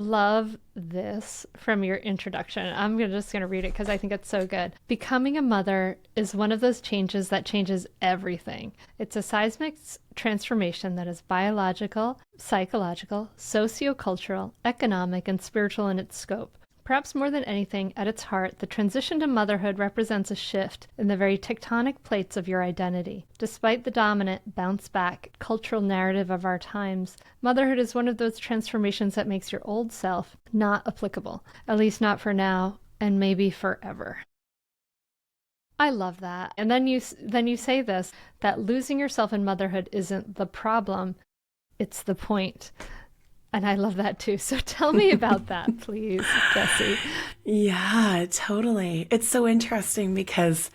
Love this from your introduction. Just going to read it because I think it's so good. Becoming a mother is one of those changes that changes everything. It's a seismic transformation that is biological, psychological, sociocultural, economic, and spiritual in its scope. Perhaps more than anything, at its heart, the transition to motherhood represents a shift in the very tectonic plates of your identity. Despite the dominant, bounce-back cultural narrative of our times, motherhood is one of those transformations that makes your old self not applicable, at least not for now, and maybe forever. I love that. And then you say this, that losing yourself in motherhood isn't the problem, it's the point. And I love that too. So tell me about that, please, Jessie. Yeah, totally. It's so interesting because,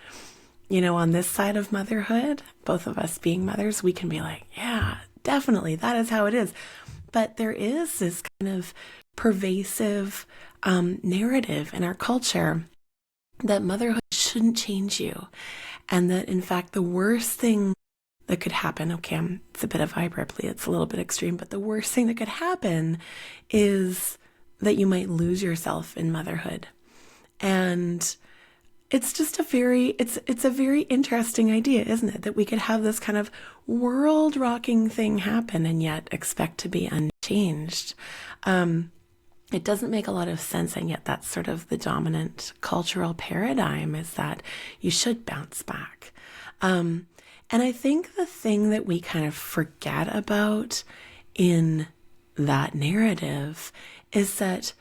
on this side of motherhood, both of us being mothers, we can be like, yeah, definitely, that is how it is. But there is this kind of pervasive narrative in our culture that motherhood shouldn't change you. And that, in fact, the worst thing that could happen, okay, it's a bit of hyperbole, it's a little bit extreme, but the worst thing that could happen is that you might lose yourself in motherhood. And it's just it's a very interesting idea, isn't it? That we could have this kind of world-rocking thing happen and yet expect to be unchanged. It doesn't make a lot of sense, and yet that's sort of the dominant cultural paradigm, is that you should bounce back. And I think the thing that we kind of forget about in that narrative is that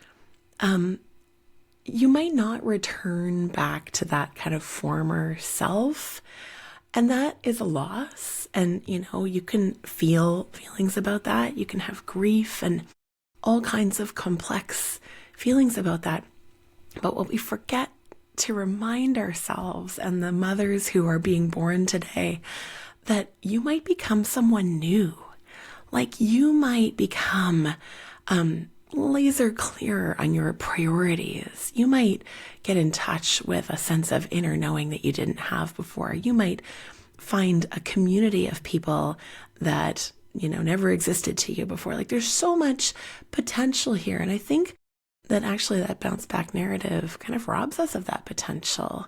you might not return back to that kind of former self. And that is a loss. And, you can feel feelings about that. You can have grief and all kinds of complex feelings about that. But what we forget to remind ourselves and the mothers who are being born today, that you might become someone new. Like you might become laser clear on your priorities. You might get in touch with a sense of inner knowing that you didn't have before. You might find a community of people that, never existed to you before. Like there's so much potential here. And I think that actually that bounce back narrative kind of robs us of that potential.